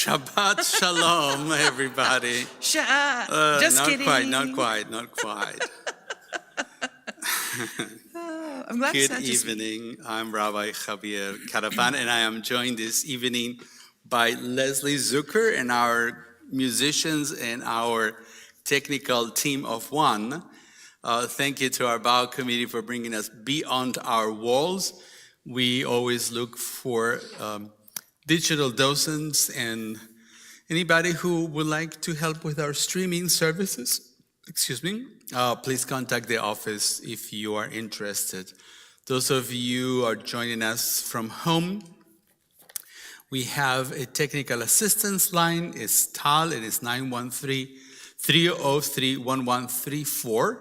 Shabbat Shalom, everybody. Just not kidding. Not quite. I'm glad it's Good not just me. evening. I'm Rabbi Javier Caravan, and I am joined this evening by Leslie Zucker and our musicians and our technical team of one. Thank you to our Bow committee for bringing us beyond our walls. We always look for digital docents and anybody who would like to help with our streaming services. Please contact the office if you are interested. Those of you who are joining us from home, we have a technical assistance line. It's TAL. It is 913-303-1134.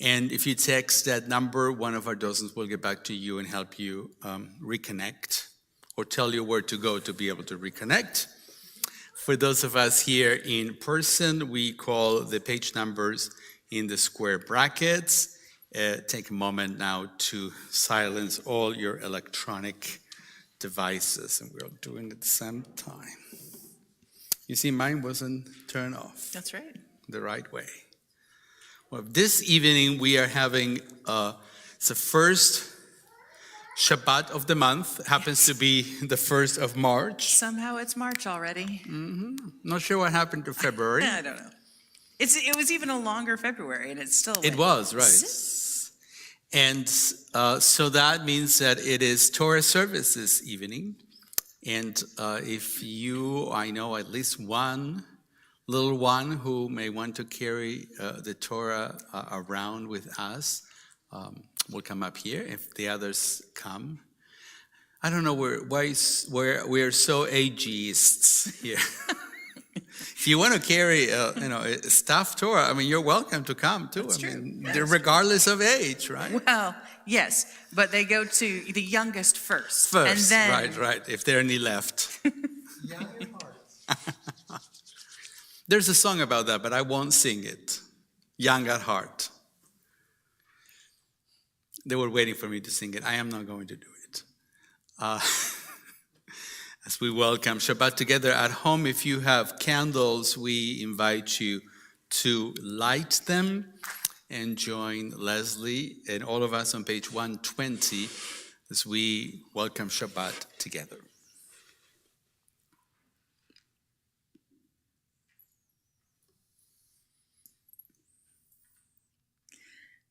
And if you text that number, one of our docents will get back to you and help you reconnect or tell you where to go to be able to reconnect. For those of us here in person, we call the page numbers in the square brackets. Take a moment now to silence all your electronic devices, and we're doing it at the same time. You see, mine wasn't turned off. That's right. The right way. Well, this evening we are having it's the first Shabbat of the month. Happens to be the 1st of March. Somehow it's March already. Not sure what happened to February. I don't know. It was even a longer February, and it's still. It was, right. And so that means that it is Torah service this evening. And if I know at least one little one who may want to carry the Torah around with us, will come up here. If the others come, I don't know why we're so ageists here. If you want to carry a staff Torah, I mean, you're welcome to come too. That's true. Regardless of age, right? Well, yes, but they go to the youngest first. And then, right. If there are any left. Young at heart. There's a song about that, but I won't sing it. Young at heart. They were waiting for me to sing it. I am not going to do it. As we welcome Shabbat together at home, if you have candles, we invite you to light them and join Leslie and all of us on page 120 as we welcome Shabbat together.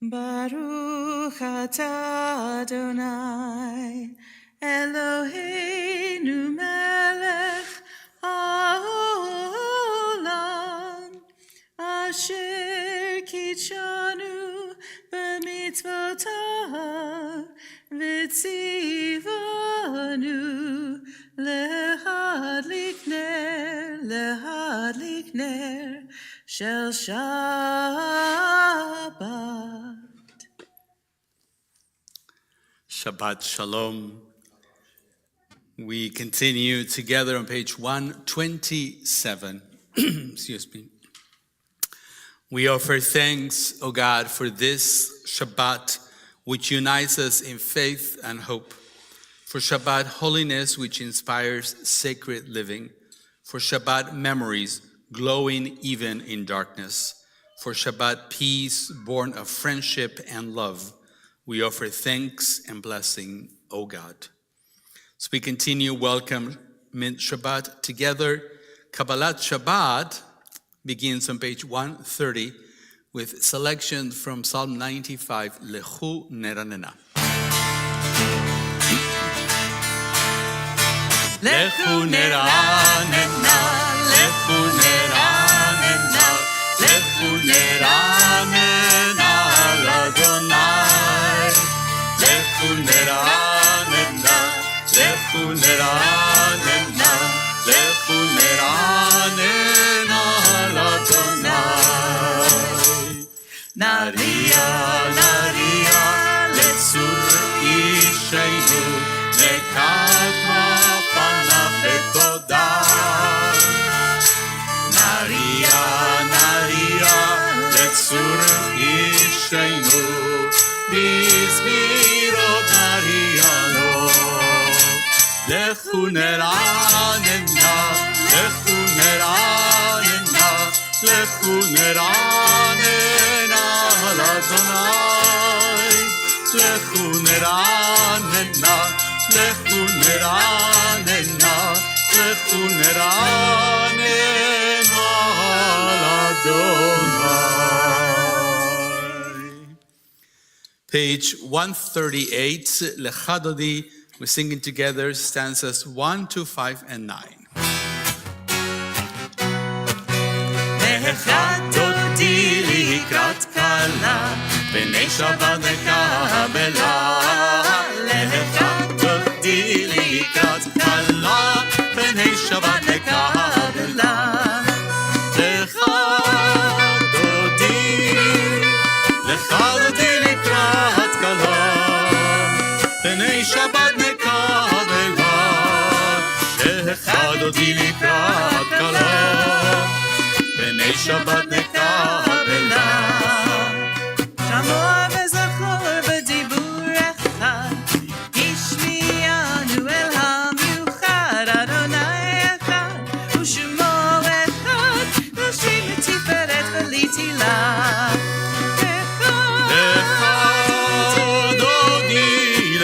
Baruch atah Adonai Eloheinu melech haolam asher kitshanu b'mitzvotav v'tzivanu lehadlik ner shel Shabbat. Shabbat Shalom. We continue together on page 127. Excuse me. We offer thanks, O God, for this Shabbat, which unites us in faith and hope. For Shabbat holiness, which inspires sacred living. For Shabbat memories, glowing even in darkness. For Shabbat peace, born of friendship and love. We offer thanks and blessing, O God. So we continue welcome Shabbat together. Kabbalat Shabbat begins on page 130 with selection from Psalm 95, Lechu Neranena. Lechu Neranena, Lechu Neranena, Lechu Neranena, Adonai. Lechu Neranena, Lechu Neranena, Lechu Neranena, Adonai. Naria, Naria, Letzur Isheinu, Lekadma Panav Betoda. Naria, Naria, Letzur Isheinu, Bizmirot Nariano. Lechu Neranena, Lechu לכו נרנן על אדוני, לכו נרננה, לכו נרננה, לכו נרנן על אדוני. Page 138, Lecha Dodi. We're singing together stanzas 1, 2, 5, and 9. Lecha Dodi likrat kala, b'nei Shabbat nekabela. Lecha Dodi likrat kala, b'nei Shabbat nekabela. Lecha Dodi likrat kala, b'nei Shabbat nekabela. Lecha Dodi likrat kala, b'nei Shabbat nekabela. שמוע וזכור בדיבור אחד, השמיענו אל המיוחד, אדוני אחד, ושמו אחד, נשרים לתפארת ולתהילה.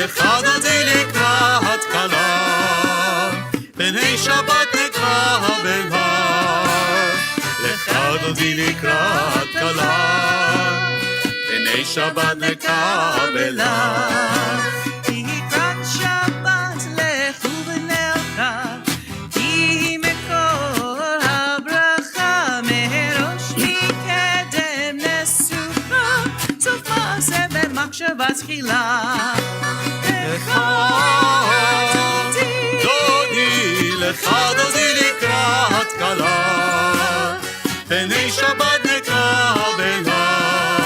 לך דודי לקראת כלה, בני שבת נקבלה. לך דודי לקראת כלה, בני שבת נקבלה. לקראת שבת לכו ונלכה, כי מקור הברכה, מראש מקדם נסוכה, סוף מעשה במחשבה תחילה. לך דודי לקראת כלה, בני שבת נקבלה.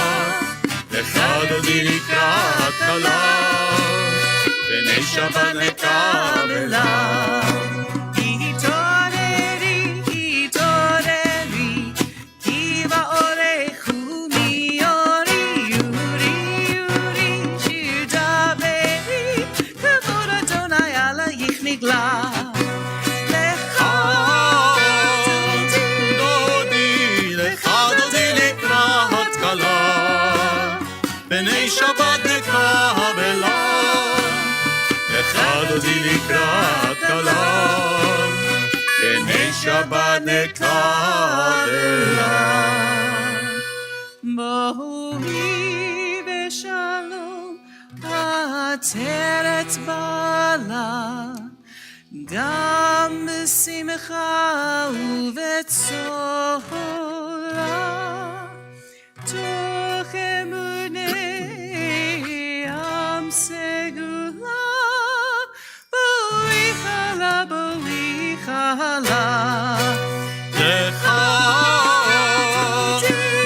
לך דודי לקראת כלה, בני שבת נקבלה. התעוררי, התעוררי, כי באורך ומיורי, יורי, יורי, שיר דברי, כבוד אדוני עלייך נגלה. בני שבת נקבלה, לך דודי לקראת כלה, בני שבת נקבלה. בואו בי בשלום, העטרת בעלה, גם בשמחה ובצהלה, תוך אמוני עם סגולה, בואי חלה, בואי חלה. לך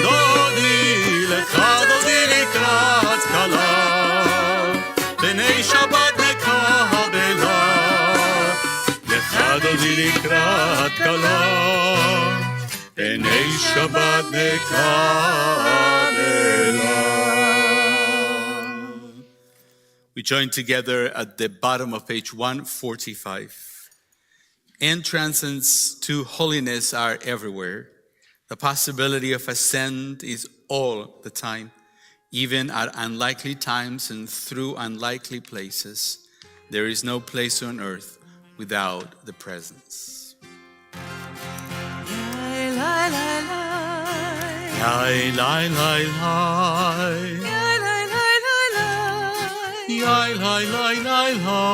דודי, לך דודי לקראת כלה, בני שבת נקבלה. לך דודי לקראת כלה, בני שבת nekabela. We join together at the bottom of page 145. Entrances to holiness are everywhere. The possibility of ascent is all the time, even at unlikely times and through unlikely places. There is no place on earth without the presence. Lai, lai, lai. Lai, lai, lai, lai. Lai, lai, lai, lai, lai. Lai, lai, lai, lai, lai.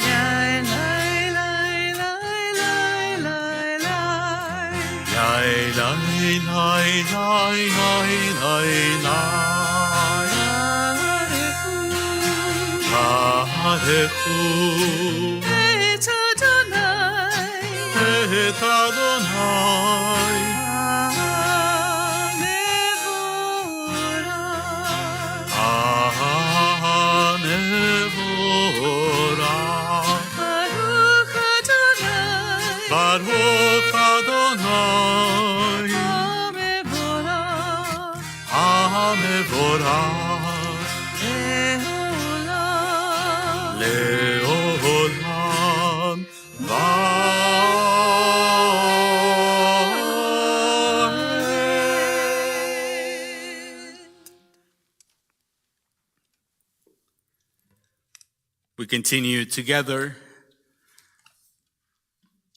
Lai, lai, lai, lai, lai, lai, lai. Lai, lai, lai, lai, lai, lai, lai. Harechu. Et Adonai. Et Adonai. Baruch Adonai, HaMevorach, Le'olam, We continue together.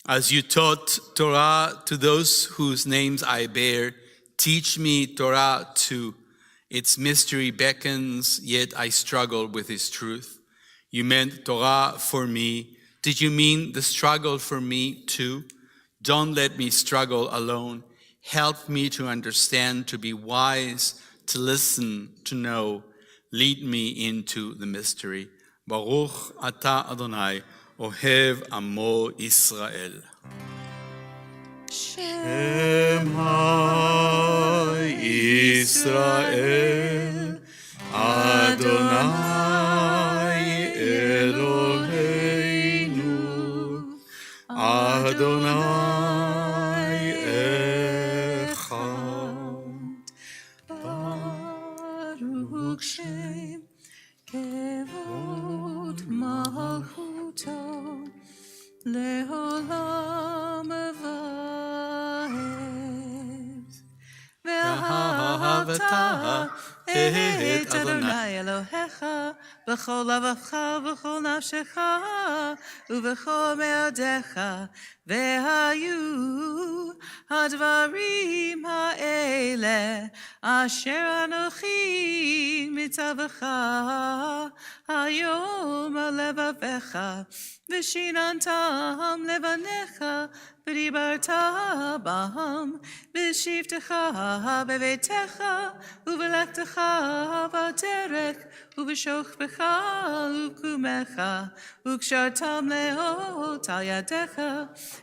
As you taught Torah to those whose names I bear, teach me Torah too. Its mystery beckons, yet I struggle with its truth. You meant Torah for me. Did you mean the struggle for me too? Don't let me struggle alone. Help me to understand, to be wise, to listen, to know. Lead me into the mystery. Baruch atah Adonai, Ohev Amo Israel. Shema Israel, Adonai Eloheinu, Adonai Echad. Baruch Shem Kevod Malchuto Leolam Vaed Ve'ahavta et Adonai Elohecha B'chol lavacha v'chol nafshecha U'v'chol me'odecha Ve'hayu Hadvarim ha'ele Asher anochi mitzavacha Hayom alevavecha V'shinantam levanecha V'dibarta b'ham V'shivtecha b'veitecha U'v'lektecha v'derech U'v'shochbecha u'kumecha U'kshartam leot al yadecha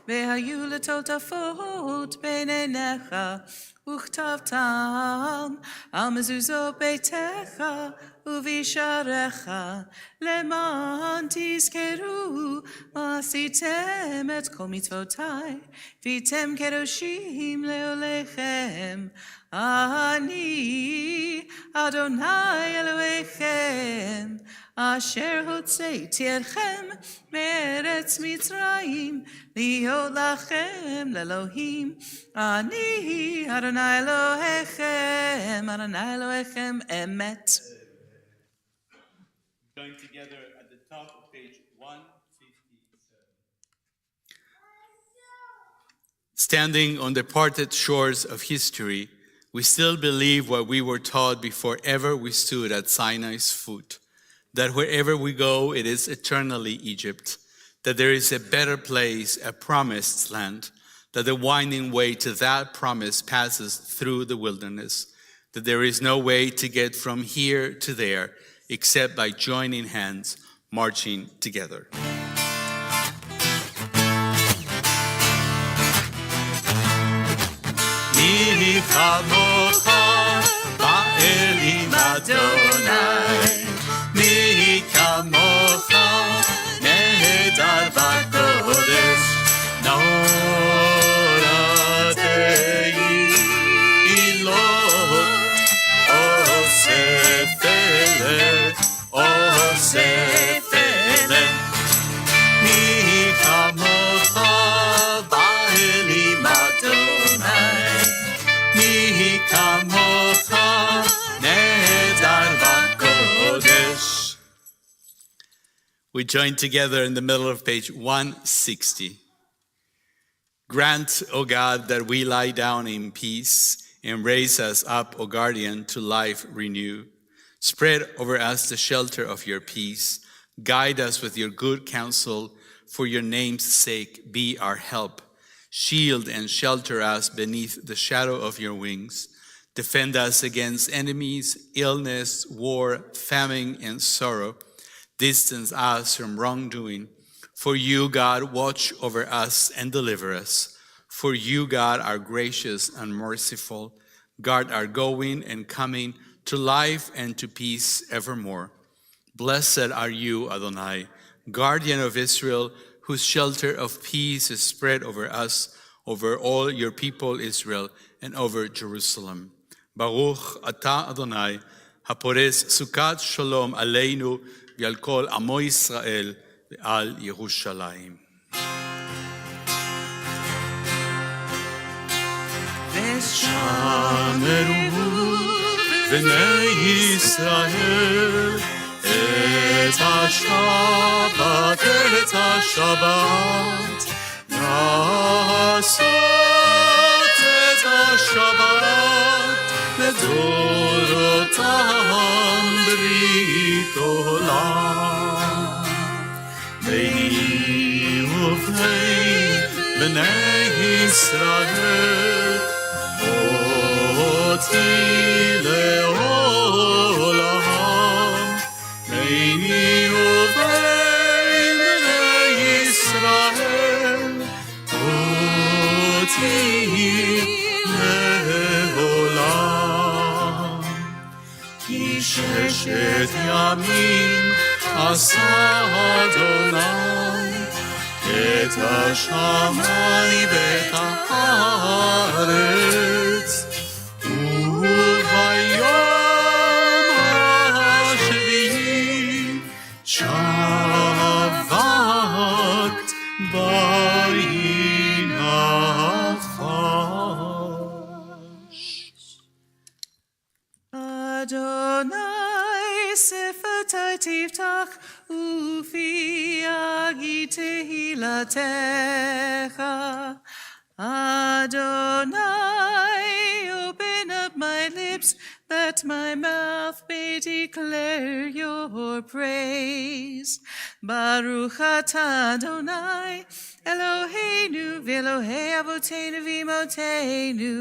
Ve'hayu letotafot b'neinecha Uchtavtam al mezuzot beitecha uvisharecha leman tizkeru ma'asitem et kol mitzvotai v'item kedoshim leolechem ani Adonai Elohechem asher hotzeiti etchem me'eretz Mitzrayim liot lachem le'Elohim ani Adonai Elohechem emet. Going together at the top of page 157. Standing on the parted shores of history, we still believe what we were taught before ever we stood at Sinai's foot, that wherever we go, it is eternally Egypt, that there is a better place, a promised land, that the winding way to that promise passes through the wilderness, that there is no way to get from here to there except by joining hands, marching together. Mi chamocha ba'elim Adonai, mi chamocha nehedar b'kodesh, noratei ilot osefele, osefele, mi chamocha ba'elim Adonai. We join together in the middle of page 160. Grant, O God, that we lie down in peace and raise us up, O guardian, to life renew. Spread over us the shelter of your peace. Guide us with your good counsel. For your name's sake, be our help. Shield and shelter us beneath the shadow of your wings. Defend us against enemies, illness, war, famine, and sorrow. Distance us from wrongdoing. For you, God, watch over us and deliver us. For you, God, are gracious and merciful. Guard our going and coming to life and to peace evermore. Blessed are you, Adonai, guardian of Israel, whose shelter of peace is spread over us, over all your people Israel, and over Jerusalem. Baruch atah Adonai, hapores sukat shalom aleinu, v'al kol amo Yisrael, v'al Yerushalayim. V'shameru v'nei Yisrael, et השבת, את השבת, לעשות את השבת, לדורותם ברית עולם. ביני ובין בני ישראל, אותי לעולם. ביני ובין בני ישראל, אותי לעולם. כי ששת ימים עשה אדוני את השמיים ואת הארץ, וביום השביעי שבת וינפש. Adonai sefatai tiftach ufi agi tehilatecha. Adonai, open up my lips that my mouth may declare your praise. Baruch atah Adonai, Eloheinu v'Elohei Avotenu v'Imotenu,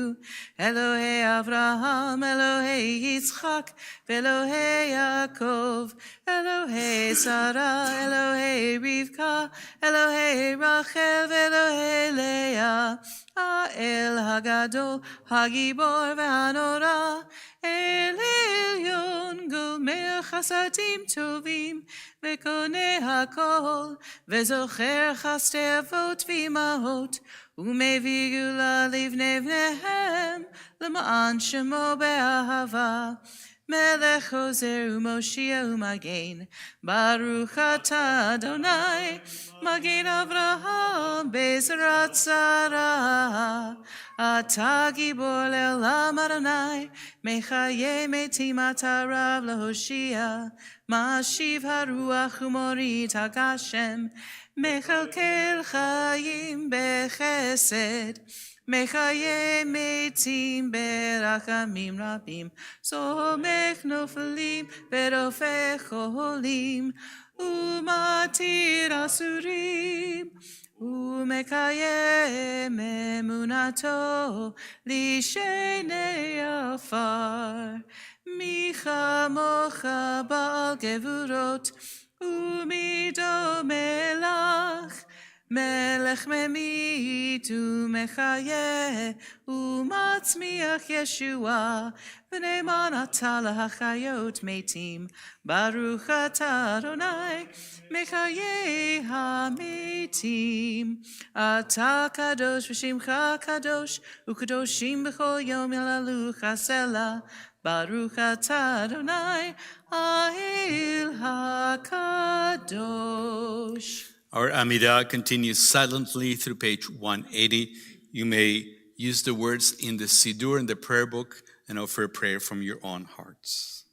Elohei Avraham, Elohei Yitzchak, v'Elohei Yaakov, Elohei Sarah, Elohei Rivka, Elohei Rachel, v'Elohei Leah, Ha'el Hagadol, Hagibor v'Hanora, El Elyon, Gomer Chasadim Tovim, V'Koneh Hakol, V'Zocher Chastei Avot v'Imahot, U'Mevii Gula Livnei Bneihem, L'ma'an Shemo be'ahava, Melech Hozer u'Moshia u'Magen, Baruch atah Adonai, Magen Avraham be'ezrat Sarah, Atah Gibor le'olam Adonai, Mechaye metim atah Rav lehoshia, Ma'ashiv haruach u'morit hagashem, Mechalkel chayim bechesed, Mechaye metim berachamim rabim, Somech nofelim verofech cholim, Umatir asurim, Umekayem emunato lishenei afar, Micha mocha ba'al gevurot, Umido melach, Melech memit u'mechaye u'matzmiach Yeshua v'neiman atah lahachayot metim Baruch atah Adonai mechaye hametim Atah kadosh v'shimcha kadosh u'kadoshim b'chol yom yalalu chasela Baruch atah Adonai ha'el hakadosh. Our Amidah continues silently through page 180. You may use the words in the Siddur in the prayer book and offer a prayer from your own hearts.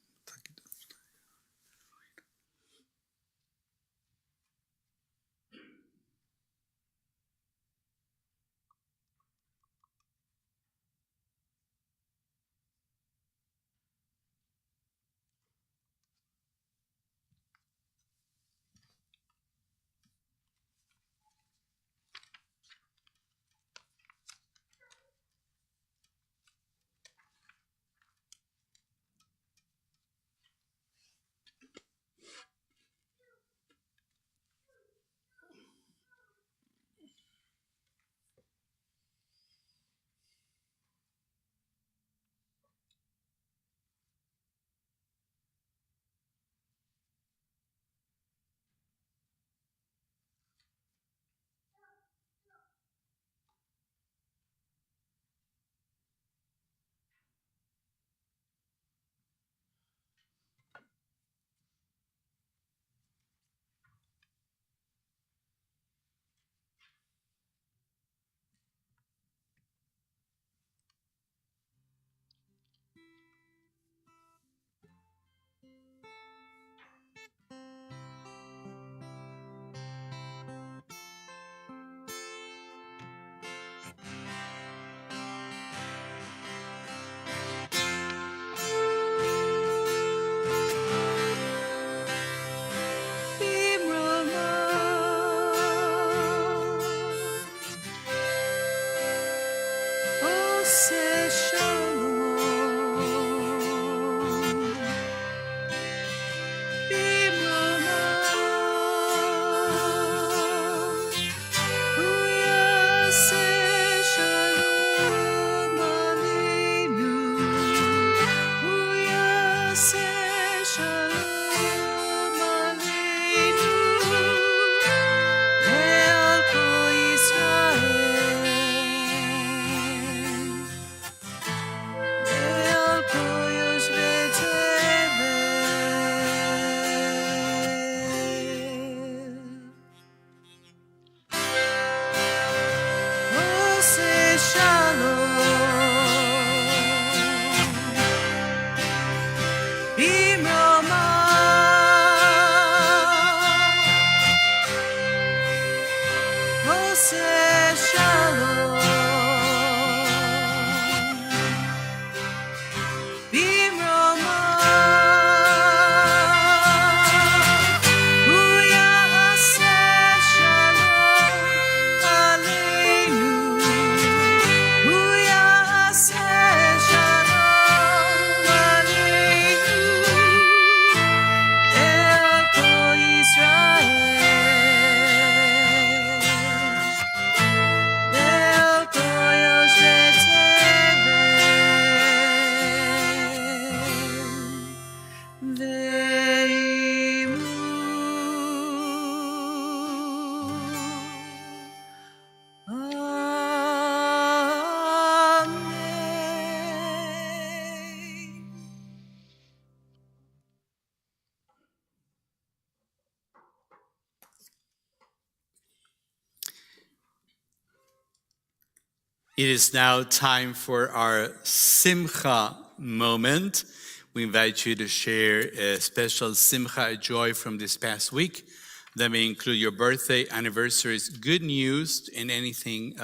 It is now time for our Simcha moment. We invite you to share a special Simcha, a joy from this past week. That may include your birthday, anniversaries, good news, and anything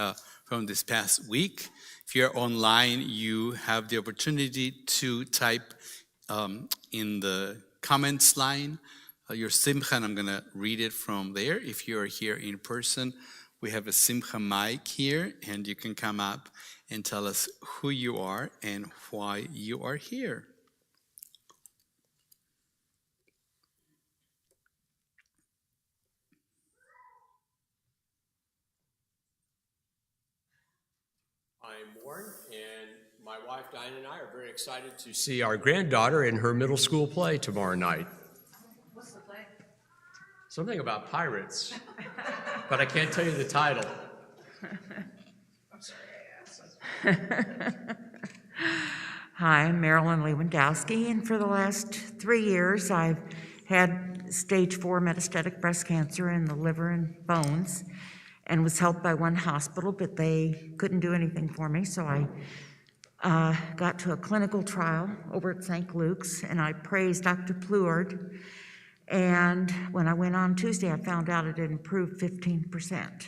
from this past week. If you're online, you have the opportunity to type in the comments line your Simcha, and I'm going to read it from there. If you're here in person, we have a Simcha mic here, and you can come up and tell us who you are and why you are here. I'm Warren, and my wife Diane and I are very excited to see our granddaughter in her middle school play tomorrow night. What's the play? Something about pirates, but I can't tell you the title. I'm sorry I asked. Hi, I'm Marilyn Lewandowski, and for the last 3 years, I've had stage 4 metastatic breast cancer in the liver and bones, and was helped by one hospital, but they couldn't do anything for me, so I got to a clinical trial over at St. Luke's, and I praised Dr. Pleward, and when I went on Tuesday, I found out it had improved 15%.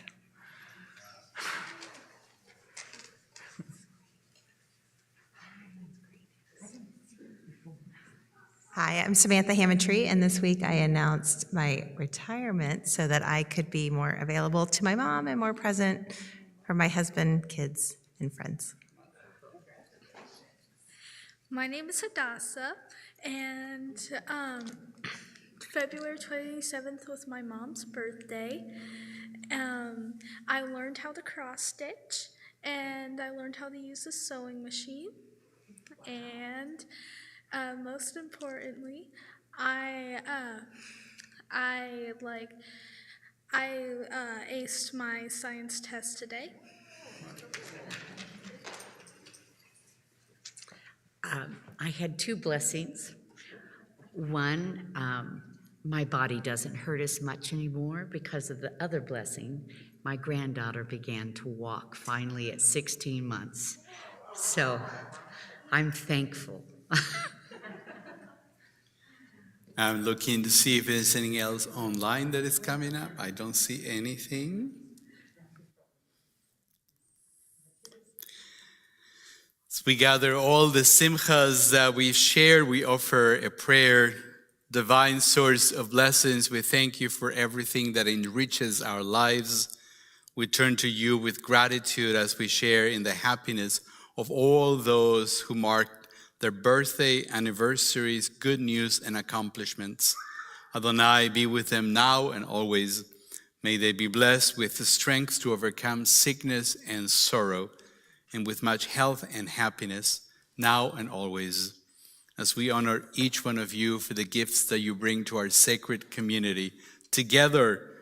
Hi, I'm Samantha Hammondtree, and this week I announced my retirement so that I could be more available to my mom and more present for my husband, kids, and friends. My name is Hadassah, and February 27th was my mom's birthday. I learned how to cross stitch, and I learned how to use a sewing machine, and most importantly, I aced my science test today. I had 2 blessings. One, my body doesn't hurt as much anymore because of the other blessing. My granddaughter began to walk finally at 16 months. So I'm thankful. I'm looking to see if there's anything else online that is coming up. I don't see anything. As we gather all the simchas that we've shared, we offer a prayer. Divine source of blessings, we thank you for everything that enriches our lives. We turn to you with gratitude as we share in the happiness of all those who mark their birthday, anniversaries, good news, and accomplishments. Adonai, be with them now and always. May they be blessed with the strength to overcome sickness and sorrow, and with much health and happiness, now and always. As we honor each one of you for the gifts that you bring to our sacred community, together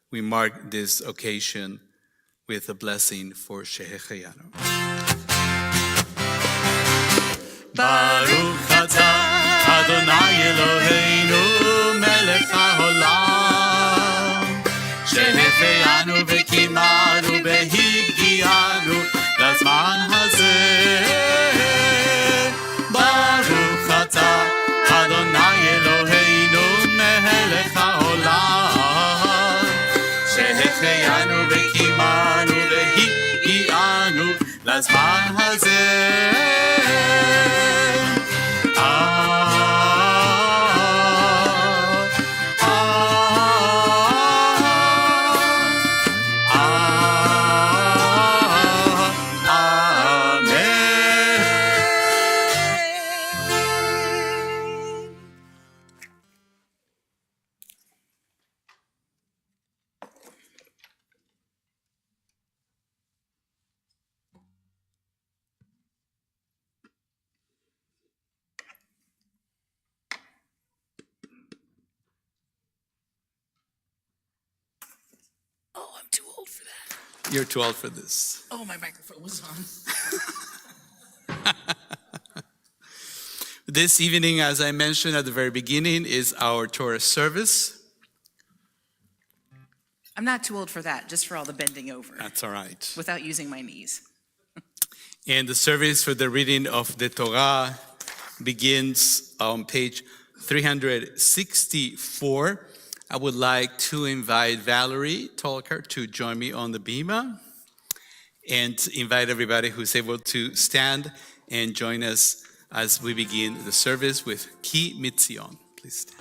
we mark this occasion with a blessing for Shehecheyanu. Baruch atah Adonai Eloheinu melech haolam shehecheyanu v'kimanu v'higianu lazman hazeh. Baruch atah Adonai Eloheinu melech haolam shehecheyanu v'kimanu v'higianu lazman hazeh. Oh, I'm too old for that. You're too old for this. Oh, my microphone was on. This evening, as I mentioned at the very beginning, is our Torah service. I'm not too old for that, just for all the bending over That's all right. without using my knees. And the service for the reading of the Torah begins on page 364. I would like to invite Valerie Tolker to join me on the bima and invite everybody who's able to stand and join us as we begin the service with Ki Mitzion. Please stand.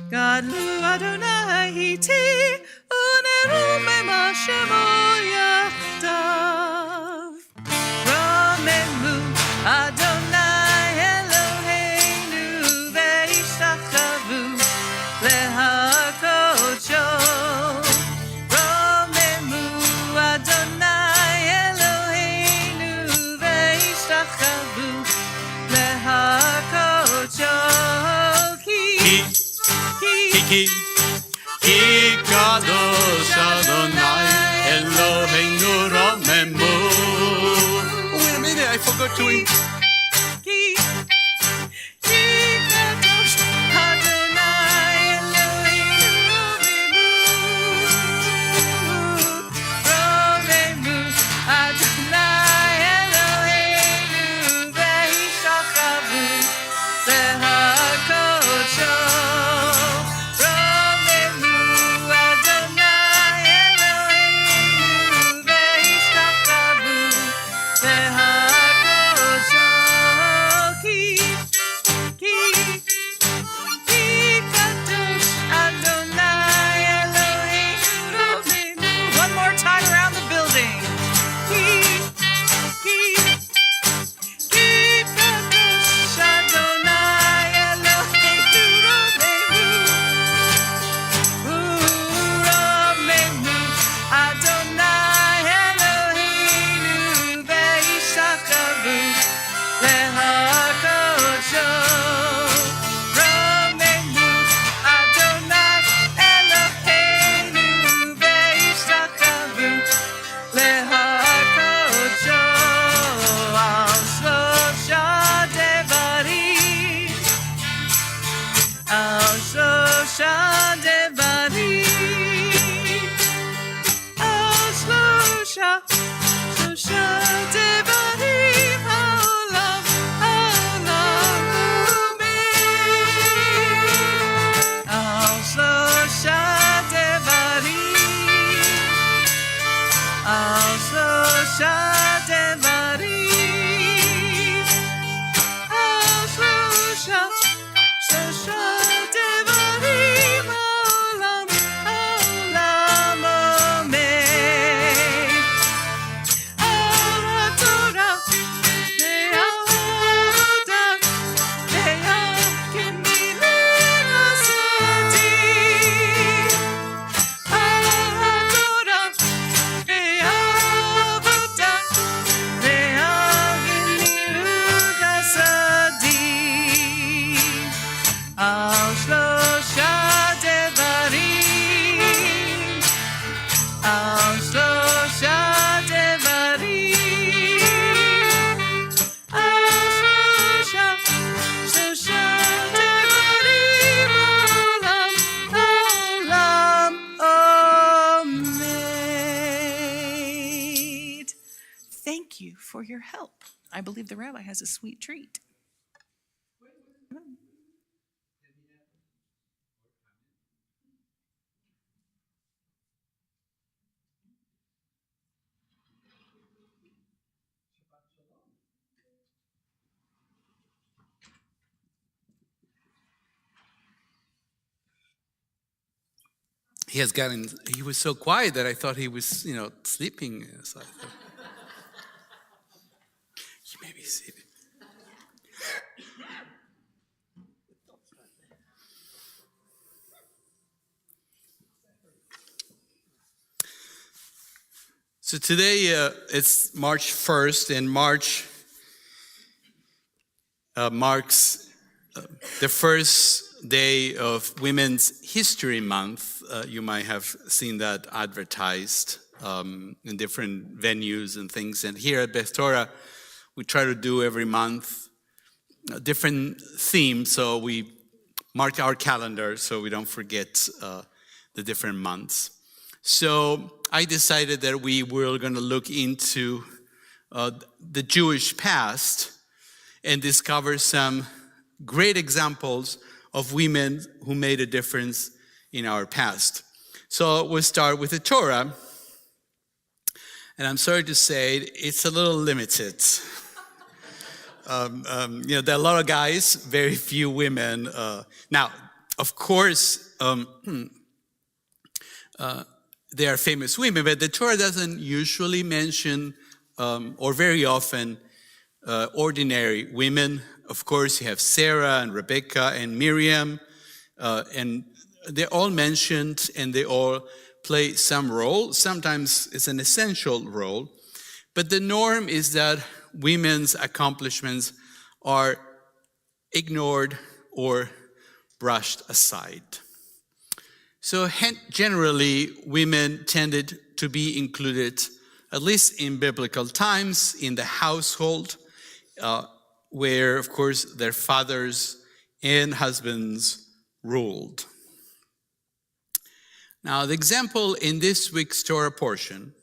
Gadlu Adonai iti unerumema shemo yachdav. Ramemu Adonai Eloheinu ve'ishtachavu lehakocho. Ramemu Adonai Eloheinu ve'ishtachavu lehakocho. Ki kadosh Adonai Eloheinu romemu. Wait a minute, I forgot to Ki kadosh Adonai Eloheinu romemu. Adonai Eloheinu ve'ishtachavu lehakocho. Thank you for your help. I believe the rabbi has a sweet treat. he was so quiet that I thought he was, sleeping. So I thought, you may be seated. So today it's March 1st, and March marks the first day of Women's History Month. You might have seen that advertised in different venues and things. And here at Beth Torah, we try to do every month a different theme, so we mark our calendar so we don't forget the different months. So I decided that we were going to look into the Jewish past and discover some great examples of women who made a difference in our past. So we'll start with the Torah. And I'm sorry to say, it's a little limited. There are a lot of guys, very few women. Now, of course, they are famous women, but the Torah doesn't usually mention, or very often, ordinary women. Of course, you have Sarah and Rebecca and Miriam, and they're all mentioned and they all play some role. Sometimes it's an essential role, but the norm is that women's accomplishments are ignored or brushed aside. So generally, women tended to be included, at least in biblical times, in the household, where, of course, their fathers and husbands ruled. Now, the example in this week's Torah portion,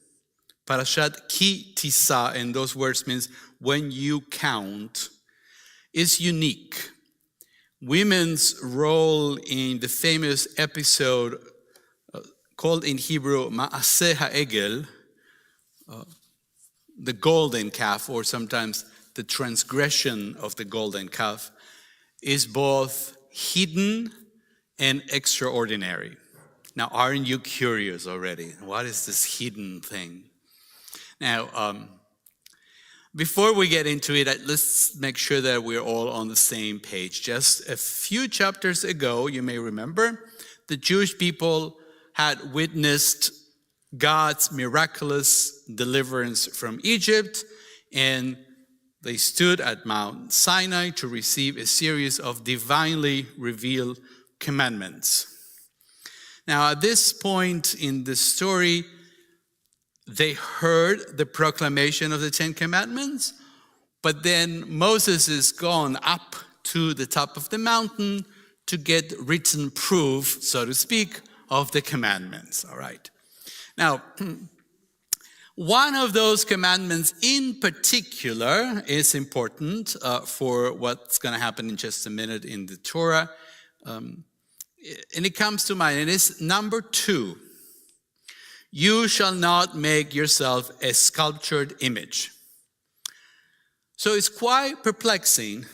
Parashat Ki Tisa, and those words means when you count, is unique. Women's role in the famous episode called in Hebrew Ma'aseh Ha'egel, the golden calf, or sometimes the transgression of the golden calf, is both hidden and extraordinary. Now, aren't you curious already? What is this hidden thing? Now, before we get into it, let's make sure that we're all on the same page. Just a few chapters ago, you may remember, the Jewish people had witnessed God's miraculous deliverance from Egypt, and they stood at Mount Sinai to receive a series of divinely revealed commandments. Now, at this point in the story, they heard the proclamation of the Ten Commandments, but then Moses is gone up to the top of the mountain to get written proof, so to speak, of the commandments. All right. Now, one of those commandments in particular is important for what's going to happen in just a minute in the Torah. And it comes to mind, and it's number 2. You shall not make yourself a sculptured image. So it's quite perplexing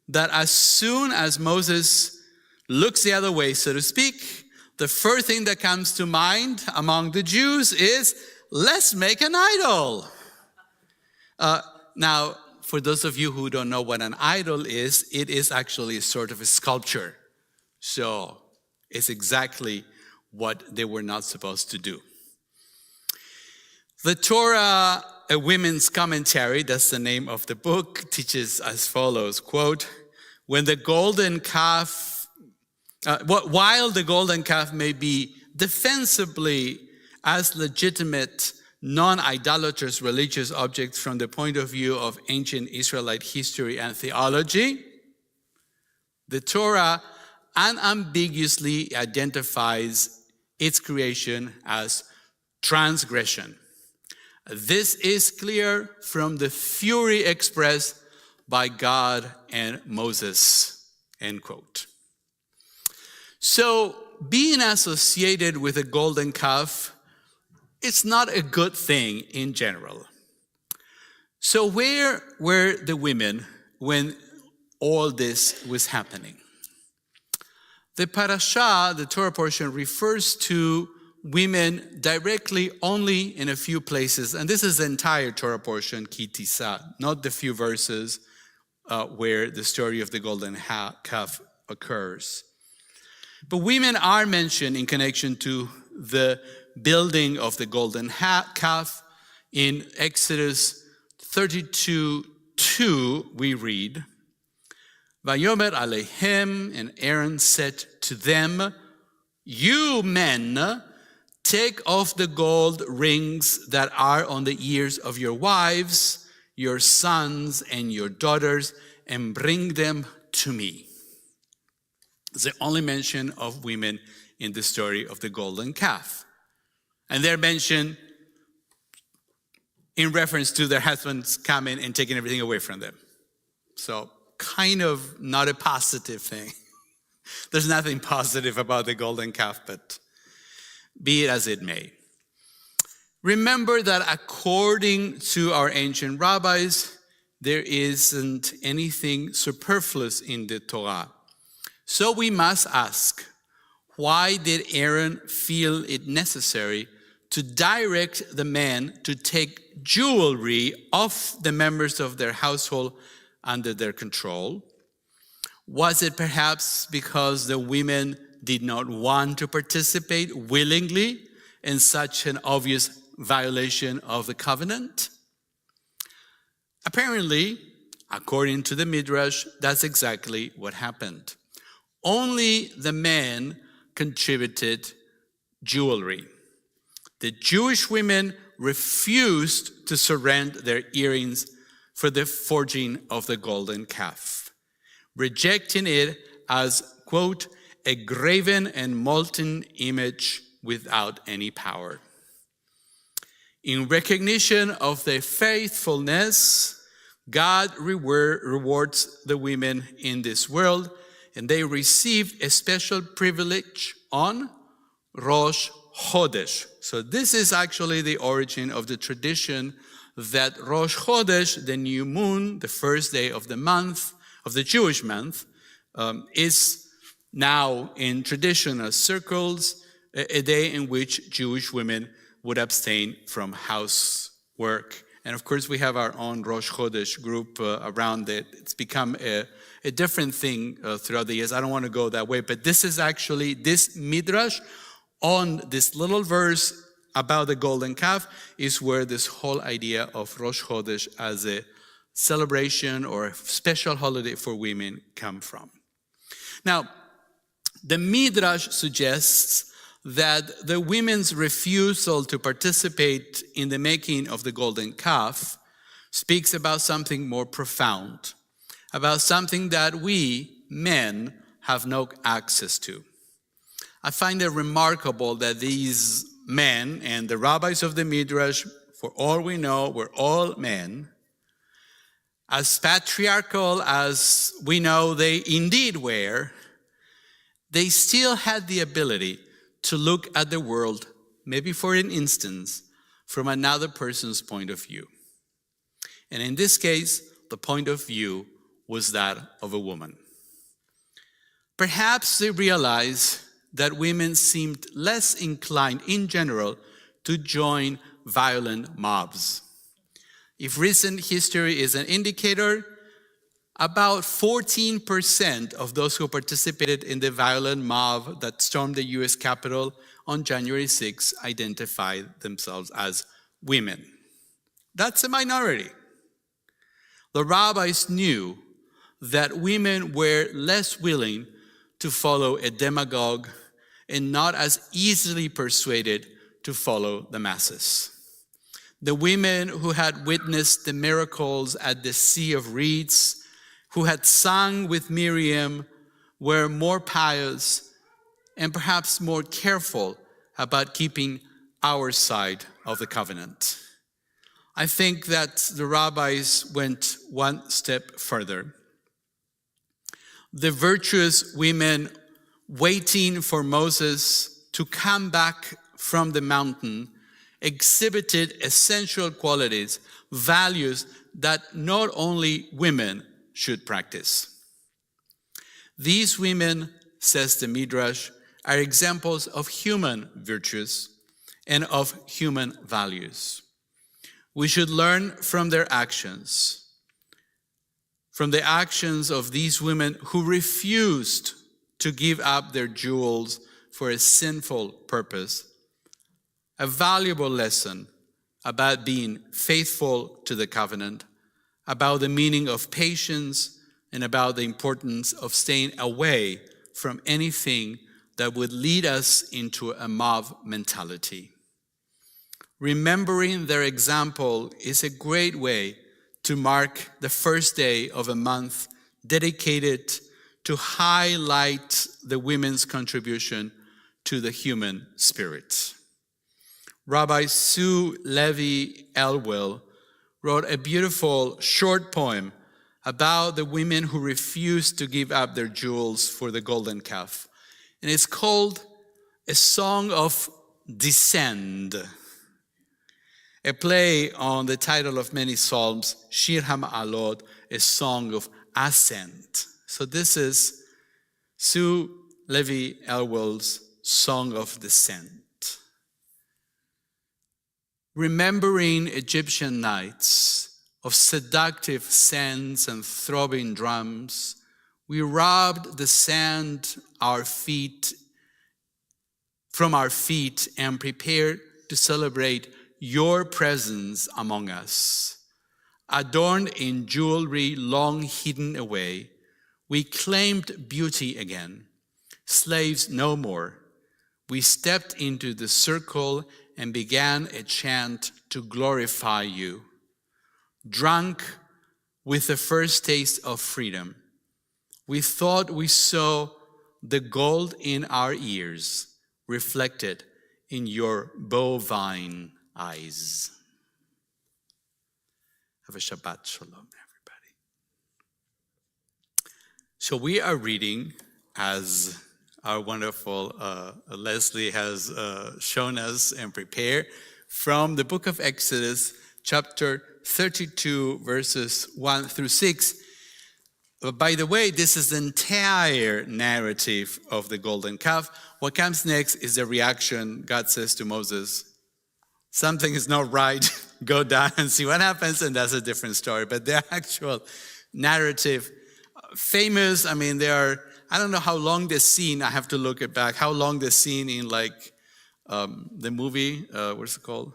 that as soon as Moses looks the other way, so to speak, the first thing that comes to mind among the Jews is, let's make an idol. Now, for those of you who don't know what an idol is, it is actually a sort of a sculpture. So it's exactly what they were not supposed to do. The Torah, a women's commentary, that's the name of the book, teaches as follows, quote, when the golden calf, while the golden calf may be defensibly as legitimate non-idolatrous religious objects from the point of view of ancient Israelite history and theology, the Torah unambiguously identifies its creation as transgression. This is clear from the fury expressed by God and Moses, end quote. So being associated with a golden calf, it's not a good thing in general. So where were the women when all this was happening? The parasha, the Torah portion, refers to women directly only in a few places, and this is the entire Torah portion, Ki Tisa, not the few verses where the story of the golden calf occurs. But women are mentioned in connection to the building of the golden calf. In Exodus 32:2, we read, Vayomer Alehem, and Aaron said to them, you men, take off the gold rings that are on the ears of your wives, your sons, and your daughters, and bring them to me. It's the only mention of women in the story of the golden calf. And they're mentioned in reference to their husbands coming and taking everything away from them. So kind of not a positive thing. There's nothing positive about the golden calf, but be it as it may. Remember that according to our ancient rabbis, there isn't anything superfluous in the Torah. So we must ask, why did Aaron feel it necessary to direct the men to take jewelry off the members of their household under their control? Was it perhaps because the women did not want to participate willingly in such an obvious violation of the covenant? Apparently, according to the Midrash, that's exactly what happened. Only the men contributed jewelry. The Jewish women refused to surrender their earrings for the forging of the golden calf, rejecting it as, quote, a graven and molten image without any power. In recognition of their faithfulness, God rewards the women in this world, and they received a special privilege on Rosh Chodesh. So this is actually the origin of the tradition that Rosh Chodesh, the new moon, the first day of the month, of the Jewish month, is now in traditional circles a day in which Jewish women would abstain from housework. And of course, we have our own Rosh Chodesh group around it. It's become a different thing throughout the years. I don't want to go that way, but this is actually, this midrash on this little verse about the golden calf is where this whole idea of Rosh Chodesh as a celebration or a special holiday for women come from. Now, the midrash suggests that the women's refusal to participate in the making of the golden calf speaks about something more profound, about something that we, men, have no access to. I find it remarkable that these men and the rabbis of the Midrash, for all we know, were all men, as patriarchal as we know they indeed were, they still had the ability to look at the world, maybe for an instance, from another person's point of view. And in this case, the point of view was that of a woman. Perhaps they realized that women seemed less inclined in general to join violent mobs. If recent history is an indicator, about 14% of those who participated in the violent mob that stormed the US Capitol on January 6 identified themselves as women. That's a minority. The rabbis knew that women were less willing to follow a demagogue and not as easily persuaded to follow the masses. The women who had witnessed the miracles at the Sea of Reeds, who had sung with Miriam, were more pious and perhaps more careful about keeping our side of the covenant. I think that the rabbis went one step further. The virtuous women waiting for Moses to come back from the mountain exhibited essential qualities, values that not only women should practice. These women, says the Midrash, are examples of human virtues and of human values. We should learn from their actions, from the actions of these women who refused to give up their jewels for a sinful purpose, a valuable lesson about being faithful to the covenant, about the meaning of patience, and about the importance of staying away from anything that would lead us into a mob mentality. Remembering their example is a great way to mark the first day of a month dedicated to highlight the women's contribution to the human spirit. Rabbi Sue Levy Elwell wrote a beautiful short poem about the women who refused to give up their jewels for the golden calf. And it's called A Song of Descend, a play on the title of many psalms, Shir HaMa'alot, a song of ascent. So this is Sue Levy Elwell's Song of Descent. Remembering Egyptian nights of seductive scents and throbbing drums, we rubbed the sand from our feet and prepared to celebrate your presence among us. Adorned in jewelry long hidden away, we claimed beauty again, slaves no more. We stepped into the circle and began a chant to glorify you. Drunk with the first taste of freedom, we thought we saw the gold in our ears reflected in your bovine eyes. Have a Shabbat Shalom, everybody. So we are reading, as our wonderful Leslie has shown us and prepared, from the book of Exodus, chapter 32, verses 1 through 6. By the way, this is the entire narrative of the golden calf. What comes next is the reaction. God says to Moses, something is not right, go down and see what happens, and that's a different story. But the actual narrative, famous, I mean, I don't know how long the scene, I have to look it back, how long the scene in the movie, what's it called?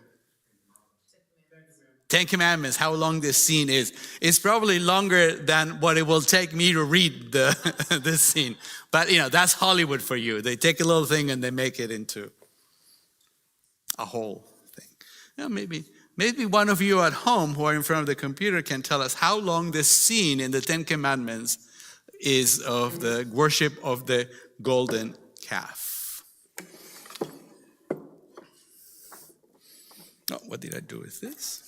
Ten Commandments, how long this scene is. It's probably longer than what it will take me to read this scene. But, that's Hollywood for you. They take a little thing and they make it into a whole thing. Maybe one of you at home who are in front of the computer can tell us how long this scene in the Ten Commandments is of the worship of the golden calf. Oh, what did I do with this?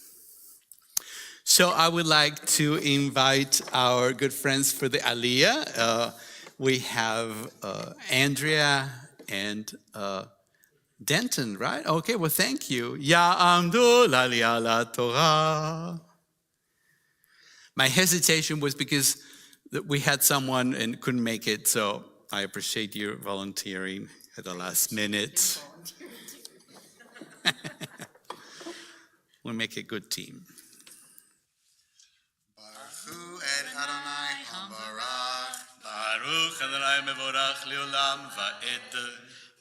So I would like to invite our good friends for the Aliyah. We have Andrea and Denton, right? Okay, well, thank you. Ya'amdu l'Aliyah la Torah. My hesitation was because we had someone and couldn't make it, so I appreciate you volunteering at the last minute. We'll make a good team. Baruch Adonai mevorach leolam va'ed.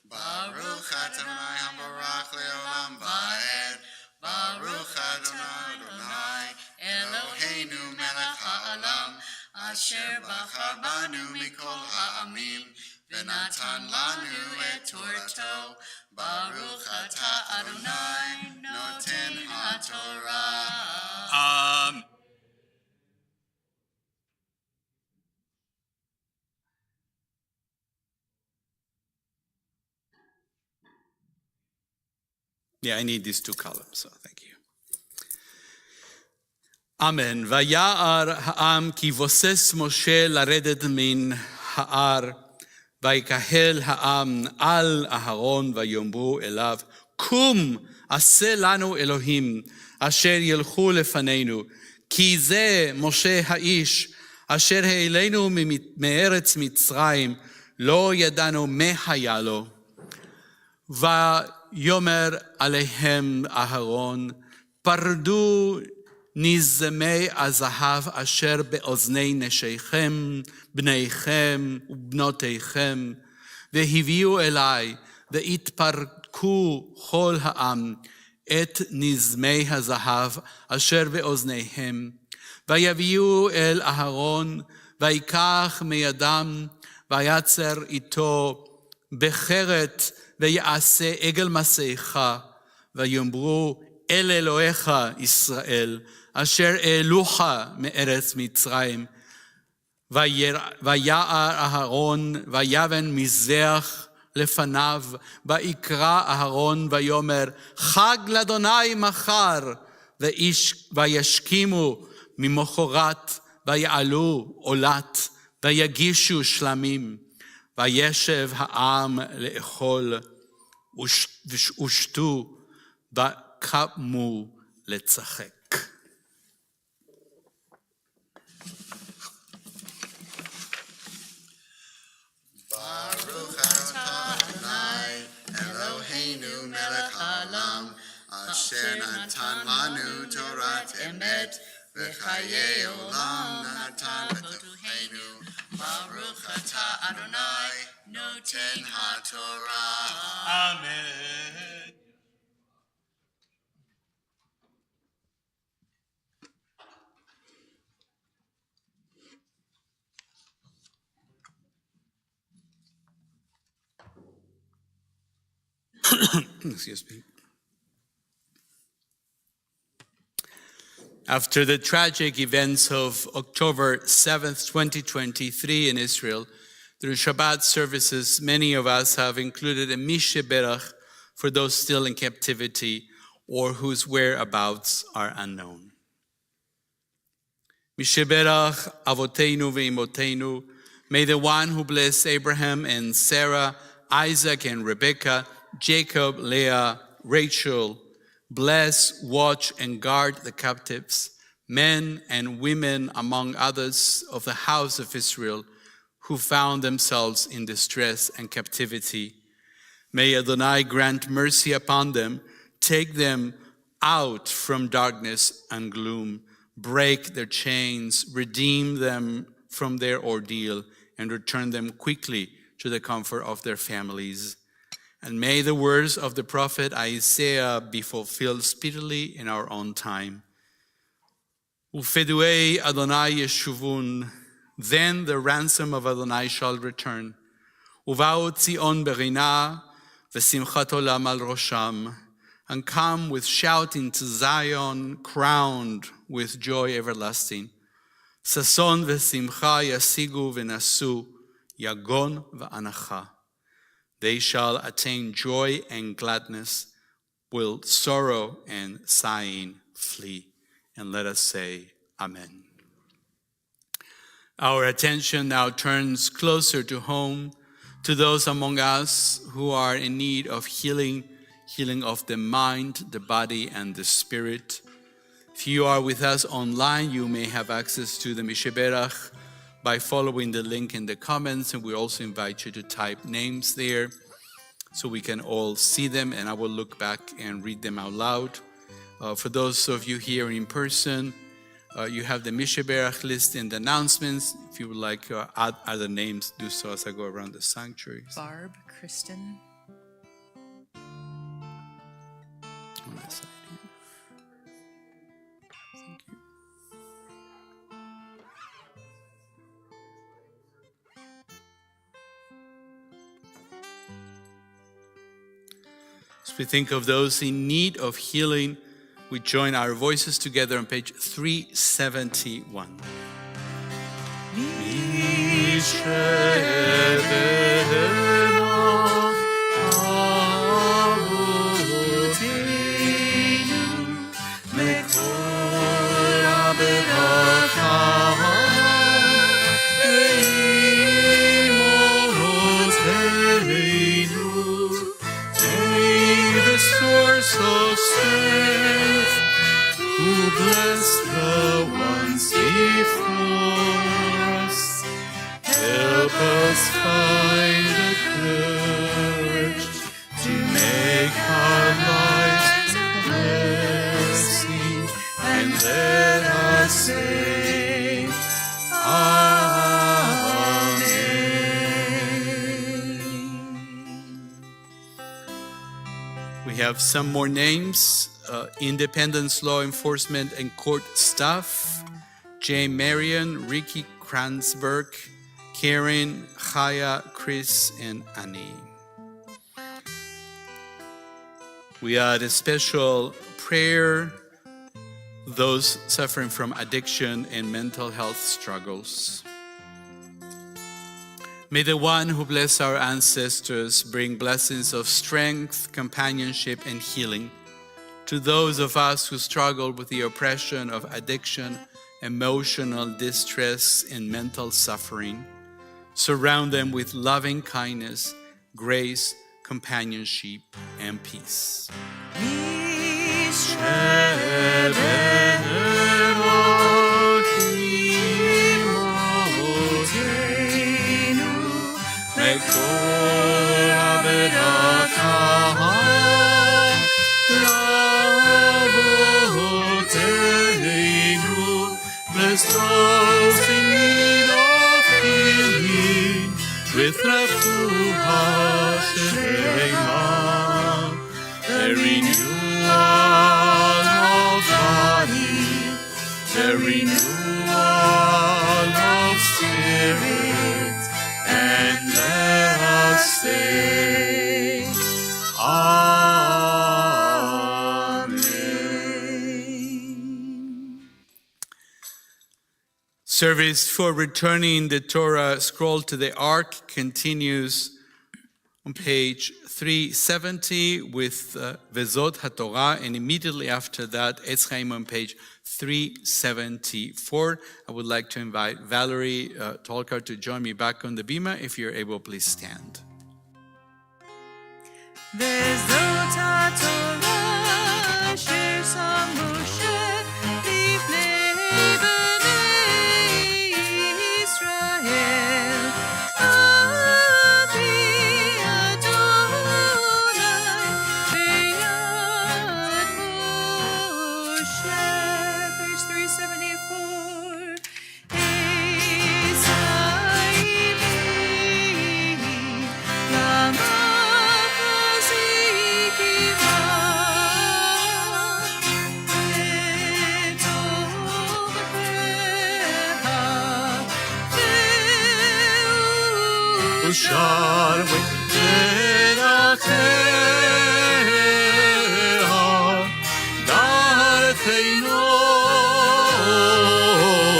Baruch Adonai haborach leolam va'ed. Baruch Adonai Eloheinu melech ha'olam asher bachar banu mikol ha'amim v'natan lanu et Torato. Baruch atah Adonai noten ha'torah. Amen. Yeah, I need these two columns, so thank you. Amen. Vaya'ar ha'am ki voses Moshe laredet min ha'ar vayikahel ha'am al Aharon vayomru elav kum aseh lanu Elohim asher yelchu lefanenu ki ze Moshe ha'ish asher ha'elenu me'eretz Mitzrayim lo yadanu me hayalo ויאמר עליהם אהרון, פרדו נזמי הזהב אשר באוזני נשיכם, בניכם ובנותיכם, והביאו אלי, והתפרקו כל העם את נזמי הזהב אשר באוזניהם, ויביאו אל אהרון, ויקח מידם, ויצר איתו בחרת, ויעשה עגל מסכה, ויאמרו אל אלוהיך ישראל, אשר העלוך מארץ מצרים. ויער אהרון, ויבן מזבח לפניו, ויקרא אהרון ויאמר, חג לאדוני מחר, וישכימו ממחרת, ויעלו עולת, ויגישו שלמים, וישב העם לאכול, ושתו, וקמו לצחק. Baruch atah Adonai Eloheinu melech haolam asher natan lanu Torat emet v'chayei olam natan b'tocheinu. Baruch atah Adonai noten haTorah. Amen. Excuse me. After the tragic events of October 7th, 2023 in Israel, through Shabbat services, many of us have included a Misheberach for those still in captivity or whose whereabouts are unknown. Misheberach Avoteinu ve'Imoteinu, may the one who blessed Abraham and Sarah, Isaac and Rebekah, Jacob, Leah, Rachel, bless, watch, and guard the captives, men and women among others of the house of Israel who found themselves in distress and captivity. May Adonai grant mercy upon them, take them out from darkness and gloom, break their chains, redeem them from their ordeal, and return them quickly to the comfort of their families. And may the words of the prophet Isaiah be fulfilled speedily in our own time. Ufeduei Adonai yeshuvun, then the ransom of Adonai shall return. Uva'u Tzion berina, v'simchat olam al rosham, and come with shouting to Zion, crowned with joy everlasting. Sason v'simcha yasigu v'nasu, yagon v'anacha. They shall attain joy and gladness, will sorrow and sighing flee. And let us say, Amen. Our attention now turns closer to home, to those among us who are in need of healing of the mind, the body, and the spirit. If you are with us online, you may have access to the Misheberach by following the link in the comments, and we also invite you to type names there so we can all see them, and I will look back and read them out loud. For those of you here in person, you have the Misheberach list in the announcements. If you would like to add other names, do so as I go around the sanctuary. Barb, Kristen. On that side here. Thank you. As we think of those in need of healing, we join our voices together on page 371. Source of strength, who bless the ones before us, help us find the have some more names. Independence Law Enforcement and Court Staff, Jay Marion, Ricky Kranzberg, Karen, Chaya, Chris, and Annie. We add a special prayer, those suffering from addiction and mental health struggles. May the one who blessed our ancestors bring blessings of strength, companionship, and healing to those of us who struggle with the oppression of addiction, emotional distress, and mental suffering. Surround them with loving kindness, grace, companionship, and peace. Bless those in need of healing with refuah shema, the renewal of body, the renewal of spirit, and let us say, Amen. Service for returning the Torah scroll to the Ark continues on page 370 with Vezot HaTorah, and immediately after that, Etz Chaim on page 374. I would like to invite Valerie Tolkar to join me back on the bima. If you're able, please stand. Vezot HaTorah אשר שם משה לפני בני ישראל. אבי אדוני ביד משה. Page 374. Ushar v'derachea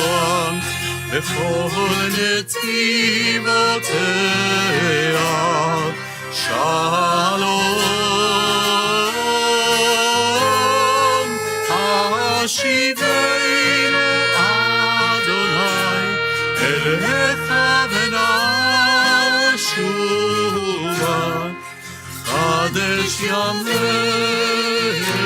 darcheinoam v'chol netivotei shalom hashivenu Adonai elecha v'nashuva chadesh yameinu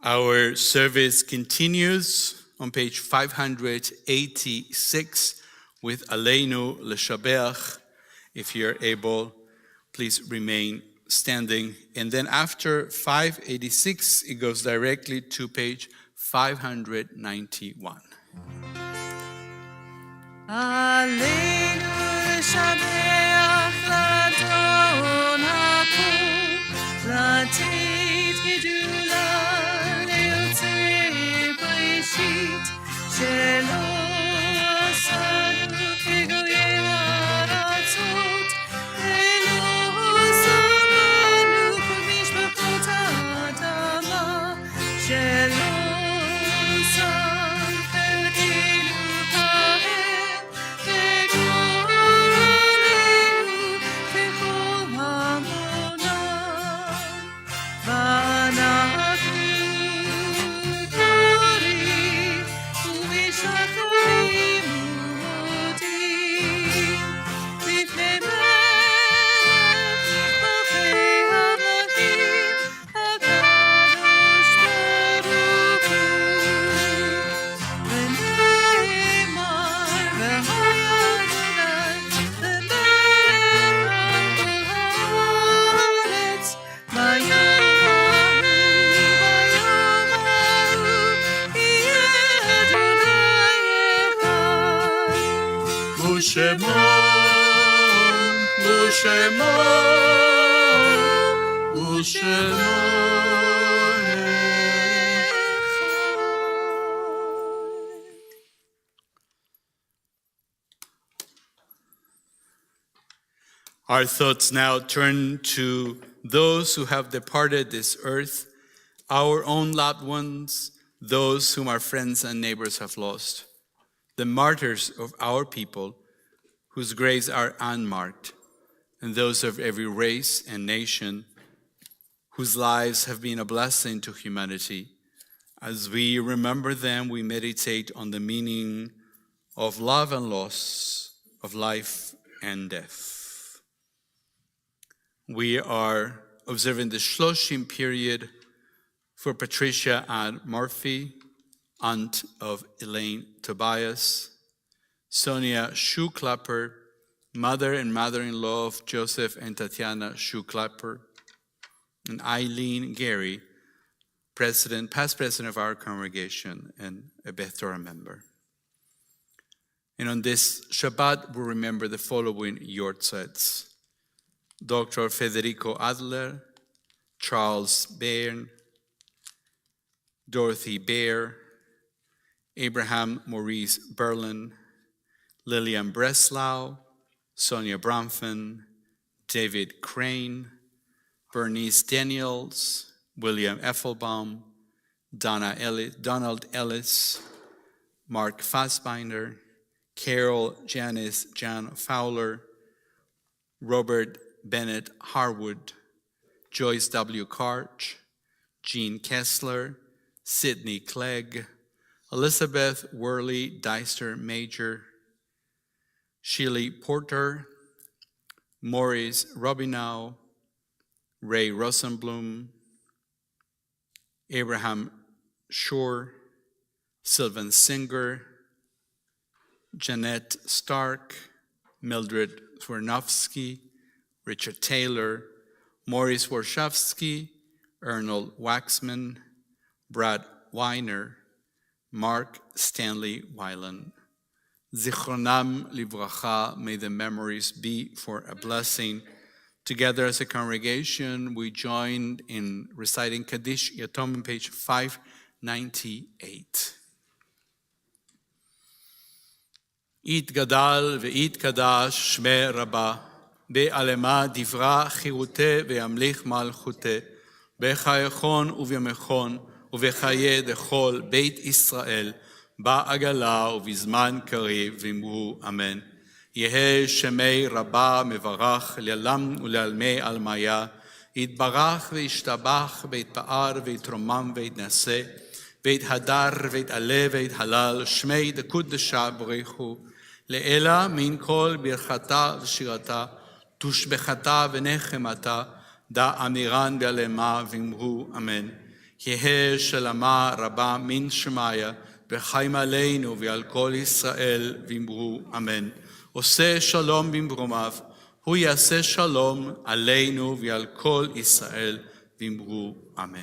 Our service continues on page 586 with Aleinu L'Shabeach. If you're able, please remain standing. And then after 586, it goes directly to page 591. Aleinu l'shabeach l'Adon hakol, לתת גדולה ליוצרי בראשית, שלא עשנו כגויי הארצות, ולא שמנו כל משפחות האדמה, שלא שם חלקנו בהם, ושמעון, ושמעון, ושמעון Our thoughts now turn to those who have departed this earth, our own loved ones, those whom our friends and neighbors have lost, the martyrs of our people, whose graves are unmarked, and those of every race and nation, whose lives have been a blessing to humanity. As we remember them, we meditate on the meaning of love and loss, of life and death. We are observing the Shloshim period for Patricia Ann Murphy, aunt of Elaine Tobias, Sonia Schuklapper, mother and mother-in-law of Joseph and Tatiana Schuklapper, and Eileen Gary, past president of our congregation and a Beth Torah member. And on this Shabbat, we remember the following Yortzets: Dr. Federico Adler, Charles Bairn, Dorothy Baer, Abraham Maurice Berlin, Lillian Breslau, Sonia Bronfen, David Crane, Bernice Daniels, William Effelbaum, Donald Ellis, Mark Fassbinder, Carol Janice Jan Fowler, Robert Bennett Harwood, Joyce W. Karch, Jean Kessler, Sidney Clegg, Elizabeth Worley Deister Major, Sheila Porter, Maurice Robinow, Ray Rosenblum, Abraham Shore, Sylvan Singer, Jeanette Stark, Mildred Swernovsky, Richard Taylor, Maurice Warshawski, Arnold Waxman, Brad Weiner, Mark Stanley Weiland. Zichronam livracha, may the memories be for a blessing. Together as a congregation, we joined in reciting Kaddish Yatomim, page 598. It gadal ve'it kadash shme rabba, be'alema divra chirute ve'amlich malchute, bechayechon uvyamechon, ובחיי דכל בית ישראל, בעגלה ובזמן קריב, ואמרו אמן. יהא שמי רבה מברך לעלם ולעלמי עלמיה, יתברך וישתבח ויתפאר ויתרומם ויתנשא, ויתהדר ויתעלה ויתהלל, שמי דקודשה בריחו, לאלה מן כל ברכתה ושירתה, תושבחתה ונחמתה, דא אמירן בעלמה ואמרו אמן. יהא שלמה רבה מן שמיה, וחיים עלינו ועל כל ישראל, ואמרו אמן. עושה שלום במרומיו, הוא יעשה שלום עלינו ועל כל ישראל, ואמרו אמן.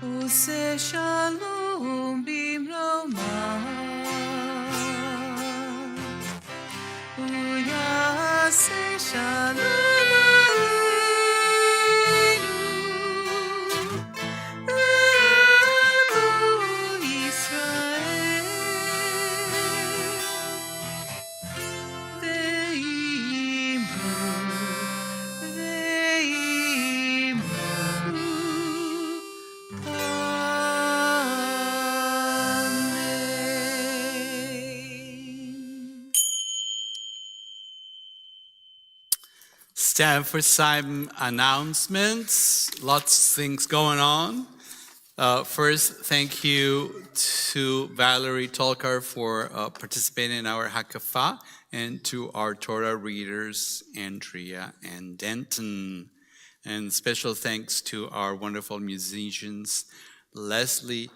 עושה שלום במרומיו, הוא יעשה שלום Time for some announcements. Lots of things going on. First, thank you to Valerie Tolkar for participating in our Hakafa, and to our Torah readers, Andrea and Denton. And special thanks to our wonderful musicians, Leslie,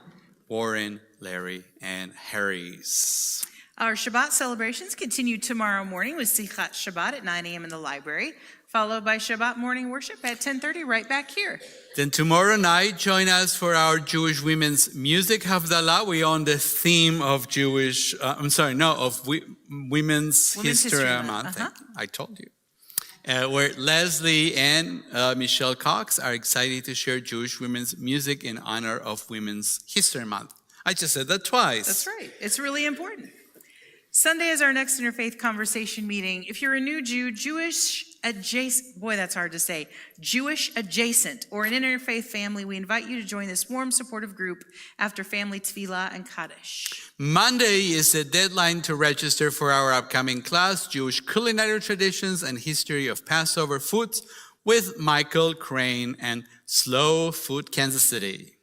Warren, Larry, and Harris. Our Shabbat celebrations continue tomorrow morning with Sichat Shabbat at 9 a.m. in the library. followed by Shabbat morning worship at 10:30 right back here. Then tomorrow night, join us for our Jewish women's music Havdalah. We're on the theme of Women's History Month. I told you. Where Leslie and Michelle Cox are excited to share Jewish women's music in honor of Women's History Month. I just said that twice. That's right. It's really important. Sunday is our next interfaith conversation meeting. If you're a new Jew, Jewish adjacent, or an interfaith family, we invite you to join this warm, supportive group after family tefillah and Kaddish. Monday is the deadline to register for our upcoming class, Jewish Culinary Traditions and History of Passover Foods, with Michael Crane and Slow Food Kansas City.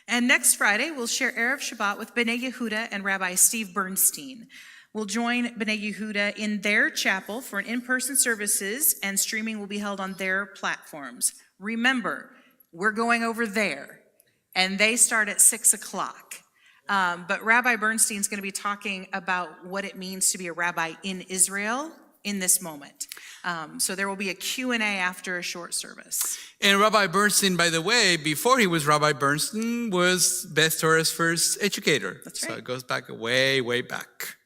And next Friday, we'll share Erev Shabbat with B'nai Yehuda and Rabbi Steve Bernstein. We'll join B'nai Yehuda in their chapel for an in-person services, and streaming will be held on their platforms. Remember, we're going over there, and they start at 6 o'clock. But Rabbi Bernstein's going to be talking about what it means to be a rabbi in Israel in this moment. So there will be a Q&A after a short service. And Rabbi Bernstein, by the way, before he was Rabbi Bernstein, was Beth Torah's first educator. That's right. So it goes back way, way back.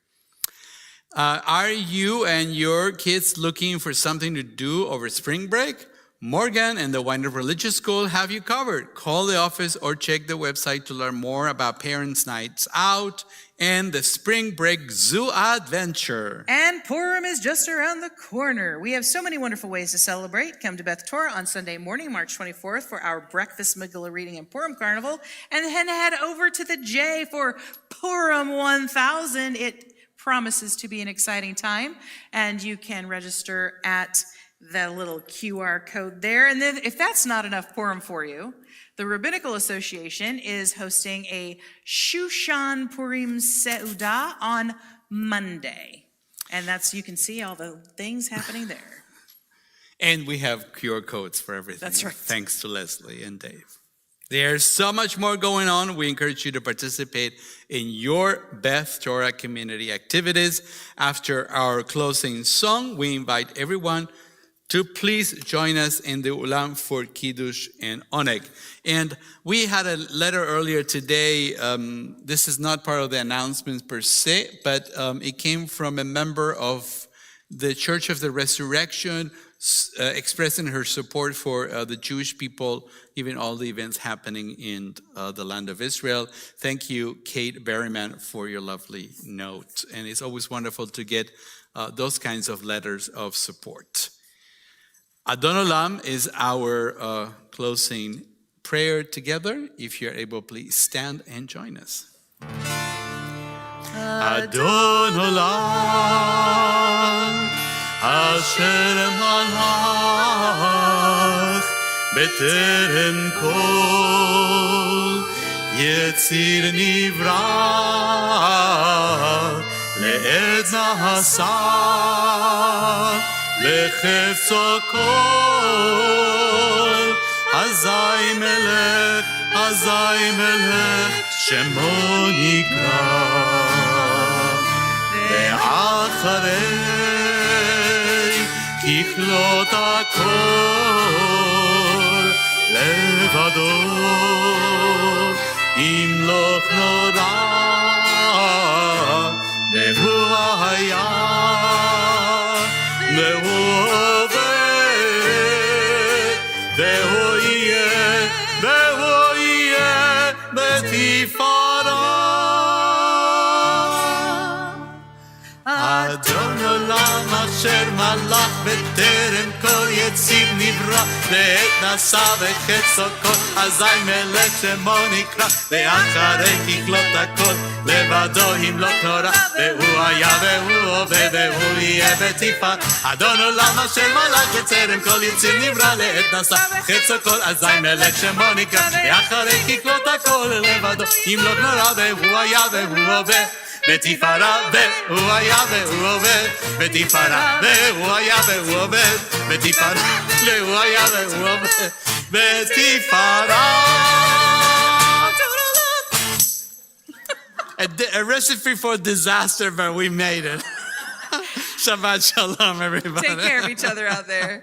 Are you and your kids looking for something to do over spring break? Morgan and the Winder Religious School have you covered. Call the office or check the website to learn more about Parents' Nights Out and the Spring Break Zoo Adventure. And Purim is just around the corner. We have so many wonderful ways to celebrate. Come to Beth Torah on Sunday morning, March 24th, for our breakfast Megillah reading and Purim Carnival, and then head over to the J for Purim 1000. It promises to be an exciting time, and you can register at the little QR code there. And then if that's not enough Purim for you, the Rabbinical Association is hosting a Shushan Purim Seudah on Monday. And you can see all the things happening there. And we have QR codes for everything. That's right. Thanks to Leslie and Dave. There's so much more going on. We encourage you to participate in your Beth Torah community activities. After our closing song, we invite everyone to please join us in the Ulam for Kiddush and Oneg. And we had a letter earlier today. This is not part of the announcements per se, but it came from a member of the Church of the Resurrection, expressing her support for the Jewish people, even all the events happening in the land of Israel. Thank you, Kate Berryman, for your lovely note. And it's always wonderful to get those kinds of letters of support. Adon Olam is our closing prayer together. If you're able, please stand and join us. Adon Olam, Asher malach, beterem kol, Yetzir nivra, le'ed nahasa, לחפצו כל, אזי מלך, שמו נקרא. ואחרי ככלות הכל, לבדו, ימלוך נורא, והוא היה אשר מלך בטרם כל יציר נברא לעת נשא וחצו כל אזי מלך שמו נקרא ואחרי ככלות הכל לבדו ימלוך נורא והוא היה והוא הווה והוא יהיה ותפאר אדון עולם אשר מלך בטרם כל יציר נברא לעת נשא וחצו כל אזי מלך שמו נקרא ואחרי ככלות הכל לבדו ימלוך נורא והוא היה והוא הווה בתפארה והוא היה והוא עובד בתפארה והוא היה והוא עובד בתפארה והוא היה והוא עובד בתפארה. A recipe for disaster, but we made it. Shabbat Shalom, everybody. Take care of each other out there.